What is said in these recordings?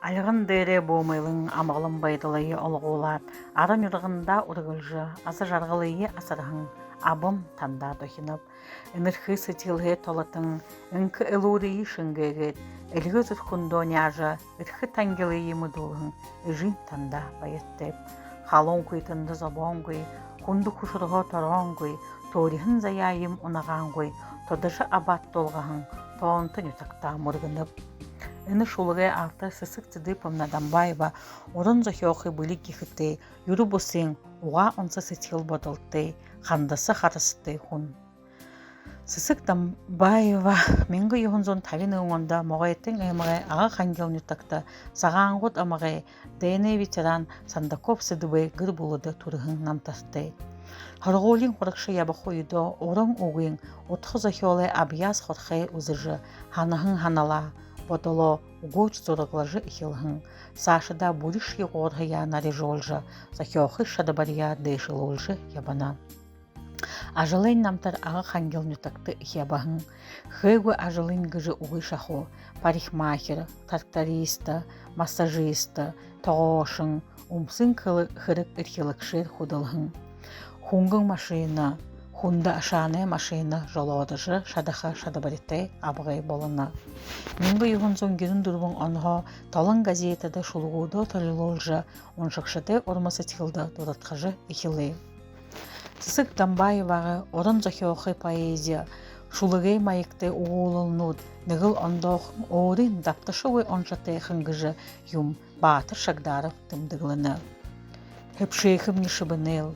Алгын дээре буумайлың амалын байдылайы олғулат, арын юрғында ургылжы, асы жарғылайы асырғын, абым танда дохинып, энерхи сытилге толатын, энкі элурии шынгегет, элгі зүрхундо няжа, ирхи тангелайы мыдулғын, ыжин танда байеттеп, халон куйтынды забонгой, хунду кушырғы торонгой, торихын заяйым унағангой, тодышы абат толғағын, тоонтын ютақта мұргынып. Эны шулыгай арта сысык цыдыпом на Дамбаева, орон захёхы были кихыты, юру бусың, уға онса сетил бодылты, хандасы харысты хун. Сысык Дамбаева, менгі юхунзон тавин ұңында моғайттың әмірі аға хангел нютакта, саған ғот амыры, ДН ветеран Сандаков сыдыбы гыр булыды турығын намтасты. Харголин хорықшы ябақы үйді орын оғын, отқы захёлы абияз хорқы ұзыжы, ханahın ханала, Бодоло угоч зороглажы ихилхын, Сашыда буриш егорғы янари жолжы, Захёхы шадабария дэшыл олжы ябана. Ажылын намтар аға хангел нютакты ябахын, Хэгу ажылын гыжы уғы шаху, Парикмахер, тракториста, массажиста, тоғошын, Умсын хырык ирхилыкшыр худылхын. Хунгын машина, Хунда ашаны машина жолодыжы шадаха шадабарите абғай болына. Менгі юғын герін дұрбың онға талын газетада шулғуды тарилолжы, оншықшыды ормасы тилді дуратқажы ихилы. Сысык Дамбаевағы орын захёхы поэзия, шулығай майыкты уғылылнуд, нығыл ондоқын орын дапташывы оншаты хынгыжы юм батыр шагдаров тымдығылыны. Хепшейхым нишыбыныл,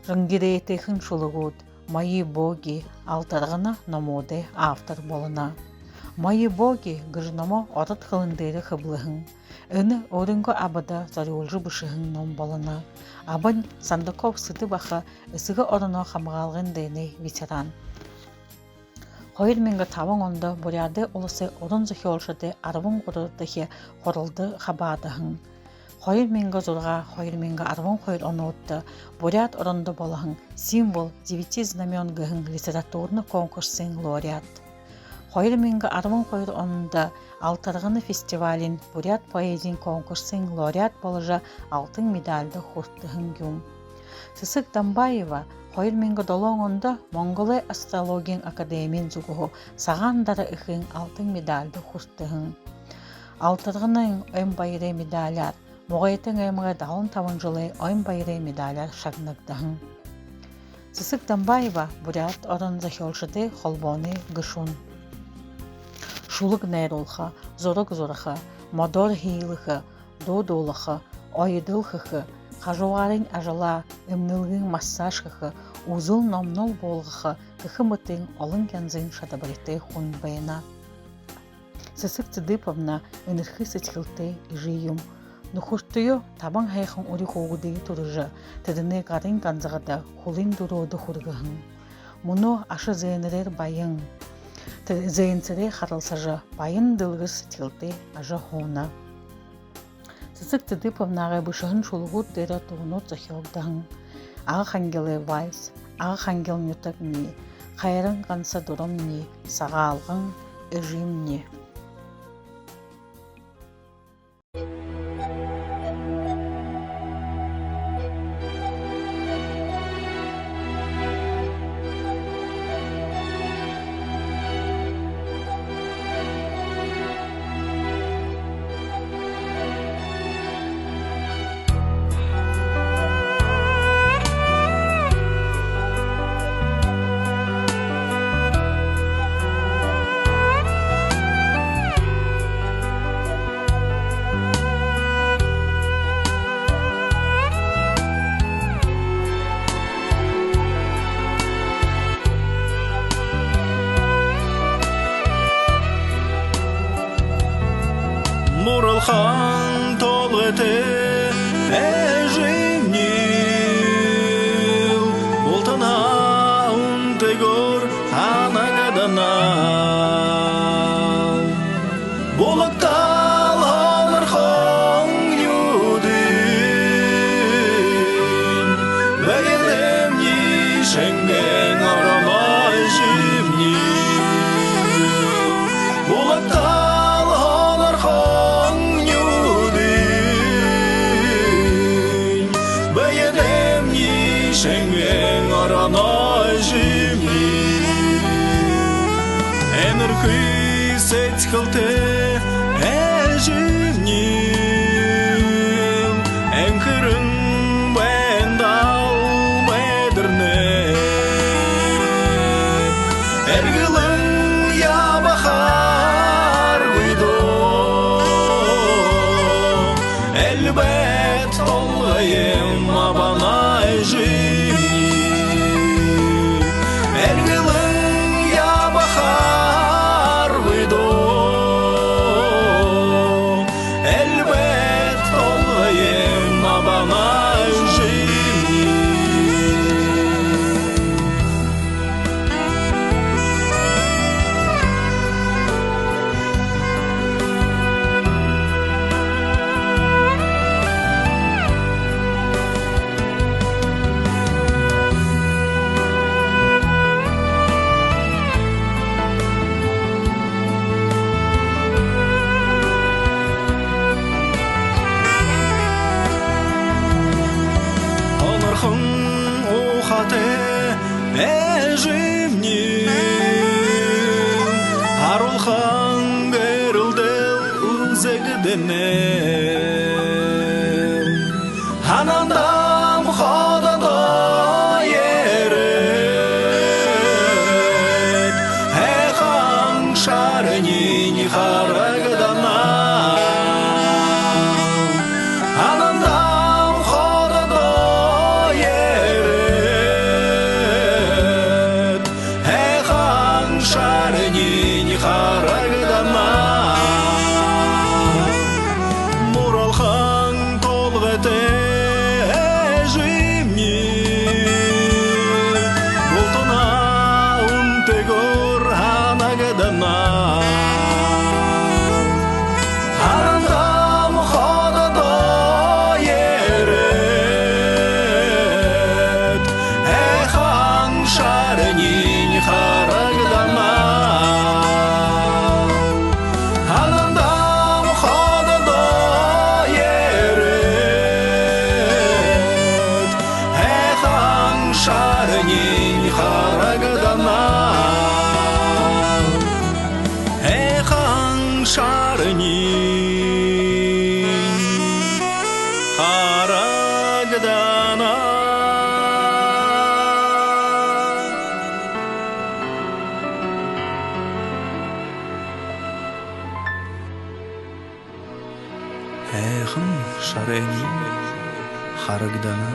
рынгирейтейхын шулығуд, Мои боги алтарғына номоды автор болына. Мои боги гыжнамо орыт қылындері қыблығын. Үні орынғы абыда зарыолжы бұшығын ном болына. Абын Сандаков сыды бақы үсігі орыны қамғалғын дейіне ветеран. Қойыр менгі тавың онда бұряды олысы орын зөхелшыды арвын ғұрырдығы қорылды қабадығын. Хойыр менгі зорға, хойыр менгі арвын хойыр оны отты, бурят орынды болағын, символ 9 знамен гығын литературны конкурсын лауреат. Хойыр менгі арвын хойыр онында алтарғыны фестивалін бурят поэзин конкурсын лауреат болыжа алтын медальды хұрттығын гюм. Сысык Дамбаева хойыр менгі долоң онда Монголы астрологиян академиян зүгіғу сағандары үхін алтын медальды хұрттығын. Алтарғының өм байыры медалят, Моғайтың әміға далын тавын жылы ойын байыры медаляр шагнагдығын. Сысык Дамбаева бурят орын захёлшыды холбоны гышун. Шулық нәйролха, зорық-зорықы, модор хейлықы, додолықы, ойыдылқықы, қажуарын ажала, өмнілгін массажқықы, узыл номнол болғықы, кықымытың олың кәнзін шадабарыты хун байына. Сысык Цыдыповна энерхи сетхилты ижиюм. Нухуртуйо табан хайхан ури хоғудығы тұрыжы, тедіне ғарын ғанзағада хулин дуроды хургығын. Мұны ашы зейнерер байын, зейнсере харылсажы байын дылғыр сетхилты ажы хоны. Сысык Цыдыповнаға бұшығын шулғуд дәрі тұғынот захилдығын. Аға хангелы вайс, аға хангел нютак не, қайрын ғанса дұрым не, саға алғын үжім не. Муралхан толғыты әжімнел, Болтана ұнтығыр анағаданал. Болықтал алархан юдын, Бәйелем ешенген арамай жимнел. Болықтал алархан юдын, dene hanandam khoda da yeret he kham sharni ni kharagdana hanandam khoda da yeret he kham sharni ni kharagdana Ехым шарени харагдана